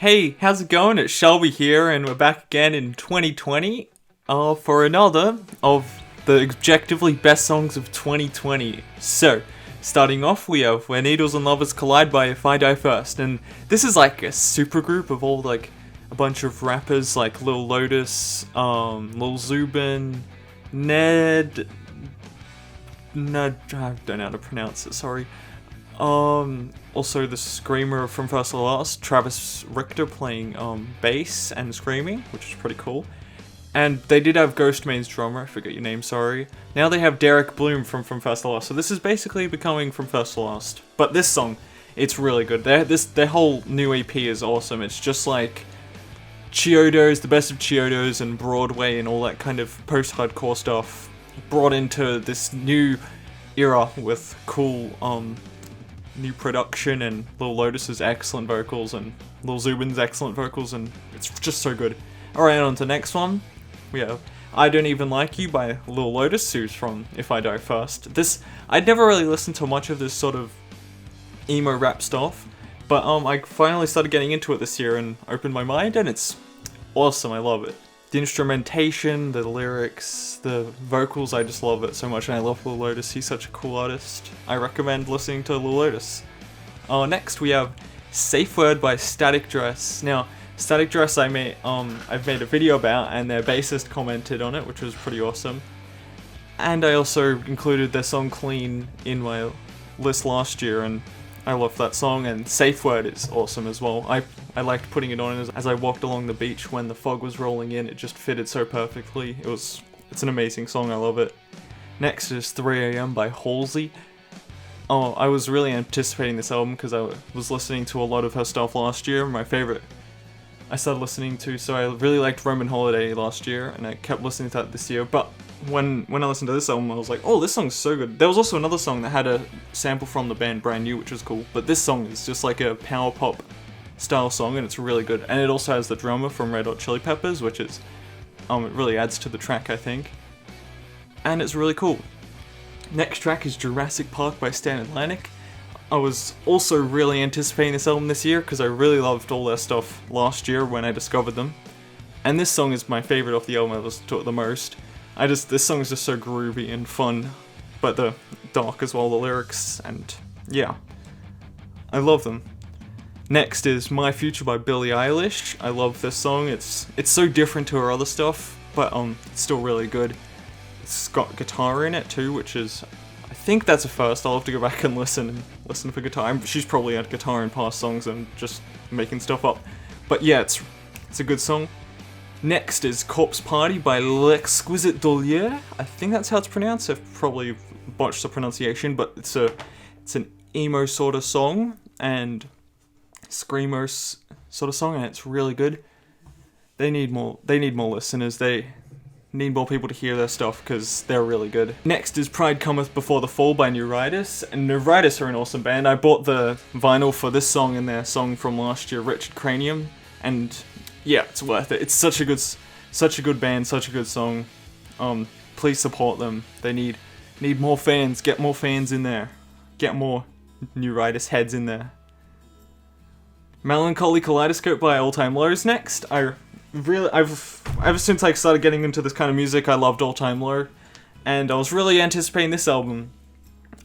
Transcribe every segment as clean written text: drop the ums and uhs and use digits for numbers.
Hey, how's it going? It's Shelby here, and we're back again in 2020 for another of the objectively best songs of 2020. So, starting off, we have Where Needles and Lovers Collide by If I Die First, and this is like a supergroup of all like a bunch of rappers like Lil Lotus, Lil Zubin, Ned. No, I don't know how to pronounce it, sorry. Also the screamer from First to Last, Travis Richter playing bass and screaming, which is pretty cool. And they did have Ghostman's drummer, I forget your name, sorry. Now they have Derek Bloom from First to Last, so this is basically becoming From First to Last. But this song, it's really good. Their whole new EP is awesome. It's just like Chiodos, the best of Chiodos and Broadway and all that kind of post-hardcore stuff brought into this new era with cool new production and Lil Lotus's excellent vocals and Lil Zubin's excellent vocals, and it's just so good. Alright, on to the next one. We have I Don't Even Like You by Lil Lotus, who's from If I Die First. I'd never really listened to much of this sort of emo rap stuff, but I finally started getting into it this year and opened my mind, and it's awesome. I love it. The instrumentation, the lyrics, the vocals, I just love it so much, and I love Lil Lotus. He's such a cool artist. I recommend listening to Lil Lotus. Next we have Safe Word by Static Dress. Now, Static Dress I've made a video about, and their bassist commented on it, which was pretty awesome. And I also included their song Clean in my list last year, and I love that song, and Safe Word is awesome as well. I liked putting it on as I walked along the beach when the fog was rolling in. It just fitted so perfectly. It's an amazing song, I love it. Next is 3am by Halsey. I was really anticipating this album because I was listening to a lot of her stuff last year. My favorite I started listening to, so I really liked Roman Holiday last year, and I kept listening to that this year, but when I listened to this album, I was like, oh, this song's so good. There was also another song that had a sample from the band Brand New, which was cool, but this song is just like a power pop style song, and it's really good. And it also has the drummer from Red Hot Chili Peppers, which is, it really adds to the track, I think. And it's really cool. Next track is Jurassic Park by Stan Atlantic. I was also really anticipating this album this year, because I really loved all their stuff last year when I discovered them. And this song is my favorite off the album. I listened to it the most. This song is just so groovy and fun, but the dark as well, the lyrics, and yeah, I love them. Next is My Future by Billie Eilish. I love this song. It's so different to her other stuff, but it's still really good. It's got guitar in it too, which is, I think that's a first. I'll have to go back and listen for guitar. She's probably had guitar in past songs and just making stuff up, but yeah, it's a good song. Next is Corpse Party by L'Exquisite Dolier. I think that's how it's pronounced. I've probably botched the pronunciation, but it's an emo sort of song and screamo sort of song, and it's really good. They need more listeners. They need more people to hear their stuff because they're really good. Next is Pride Cometh Before the Fall by Neuritis, and Neuritis are an awesome band. I bought the vinyl for this song and their song from last year, Wretched Cranium, and yeah, it's worth it. It's such a good band, such a good song. Please support them. They need more fans. Get more fans in there. Get more Neuritis heads in there. Melancholy Kaleidoscope by All Time Low's next. Ever since I started getting into this kind of music, I loved All Time Low, and I was really anticipating this album.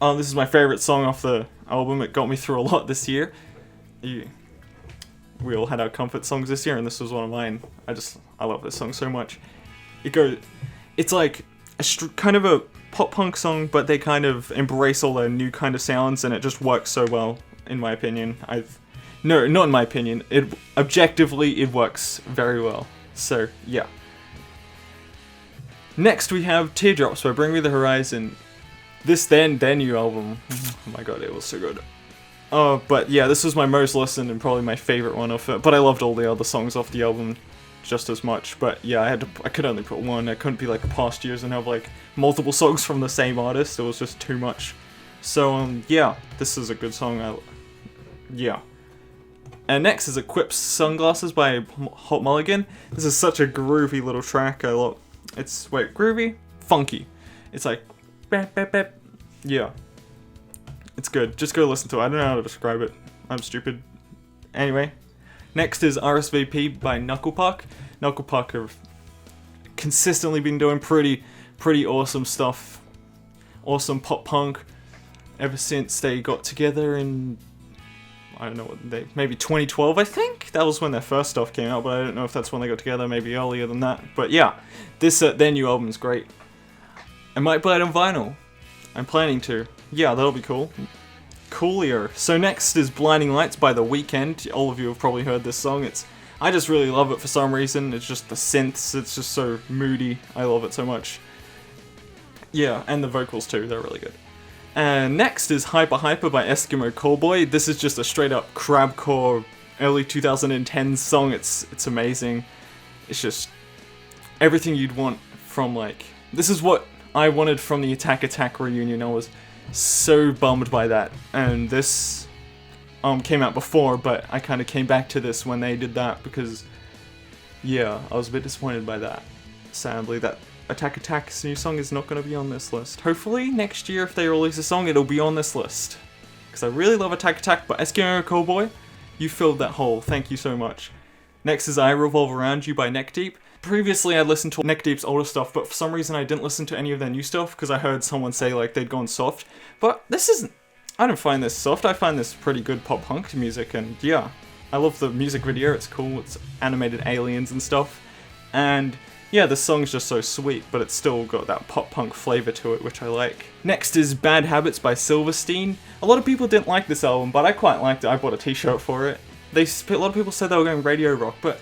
This is my favorite song off the album. It got me through a lot this year. We all had our comfort songs this year, and this was one of mine. I love this song so much. It's like kind of a pop punk song, but they kind of embrace all their new kind of sounds, and it just works so well, in my opinion. No, not in my opinion. Objectively, it works very well. So, yeah. Next, we have Teardrops by Bring Me the Horizon. Their new album. Oh my god, it was so good. But yeah, this was my most listened and probably my favorite one off it. But I loved all the other songs off the album just as much. But yeah, I could only put one. I couldn't be like past years and have like multiple songs from the same artist. It was just too much. So yeah, this is a good song. Yeah. And next is Equip's Sunglasses by Hot Mulligan. This is such a groovy little track. Groovy? Funky. It's like, bap, bap, bap. Yeah. It's good. Just go listen to it. I don't know how to describe it. I'm stupid. Anyway, Next is RSVP by Knucklepuck. Knucklepuck have consistently been doing pretty awesome stuff. Awesome pop punk ever since they got together in, I don't know what they, maybe 2012 I think? That was when their first stuff came out, but I don't know if that's when they got together, maybe earlier than that. But yeah, this their new album's great. I might buy it on vinyl. I'm planning to. Yeah, that'll be cool. Coolio. So next is Blinding Lights by The Weeknd. All of you have probably heard this song. I just really love it for some reason. It's just the synths, it's just so moody. I love it so much. Yeah, and the vocals too, they're really good. And next is Hyper Hyper by Eskimo Callboy. This is just a straight up crabcore early 2010s song. It's amazing. It's just everything you'd want from like, this is what I wanted from the Attack Attack reunion. I was so bummed by that. And this came out before, but I kind of came back to this when they did that because, yeah, I was a bit disappointed by that. Sadly, that Attack Attack's new song is not going to be on this list. Hopefully, next year if they release a song, it'll be on this list. Because I really love Attack Attack, but Eskimo Callboy, you filled that hole. Thank you so much. Next is I Revolve Around You by Neck Deep. Previously, I'd listened to Neck Deep's older stuff, but for some reason I didn't listen to any of their new stuff because I heard someone say like they'd gone soft. But this isn't... I don't find this soft, I find this pretty good pop punk music, and yeah, I love the music video, it's cool, it's animated aliens and stuff, and yeah, the song's just so sweet, but it's still got that pop punk flavor to it, which I like. Next is Bad Habits by Silverstein. A lot of people didn't like this album, but I quite liked it, I bought a t-shirt for it. A lot of people said they were going radio rock, but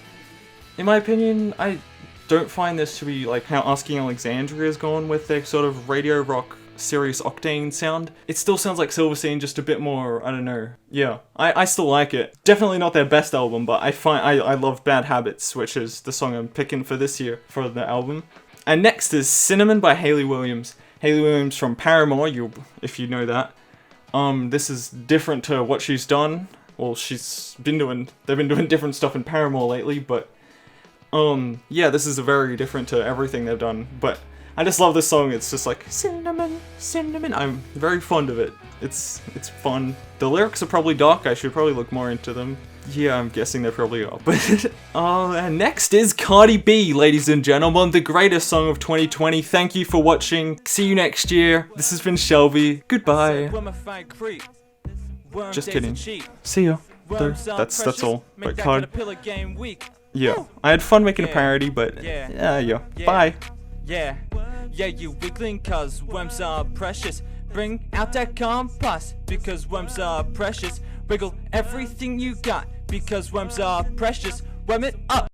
in my opinion, I don't find this to be like how Asking Alexandria's gone with their sort of radio rock Serious Octane sound. It still sounds like Silverstein, just a bit more, I don't know. Yeah, I still like it. Definitely not their best album, but I love Bad Habits, which is the song I'm picking for this year for the album. And next is Cinnamon by Hayley Williams. Hayley Williams from Paramore, if you know that. This is different to what she's done. Well, they've been doing different stuff in Paramore lately, but yeah, this is very different to everything they've done, but I just love this song. It's just like, cinnamon, cinnamon. I'm very fond of it. It's fun. The lyrics are probably dark. I should probably look more into them. Yeah, I'm guessing they probably are. But and next is Cardi B, ladies and gentlemen, the greatest song of 2020. Thank you for watching. See you next year. This has been Shelby. Goodbye. Just kidding. See ya. That's all. But yeah, I had fun making a parody, but yeah. Bye. Yeah, you weakling, cause worms are precious. Bring out that compost, because worms are precious. Wiggle everything you got, because worms are precious. Worm it up.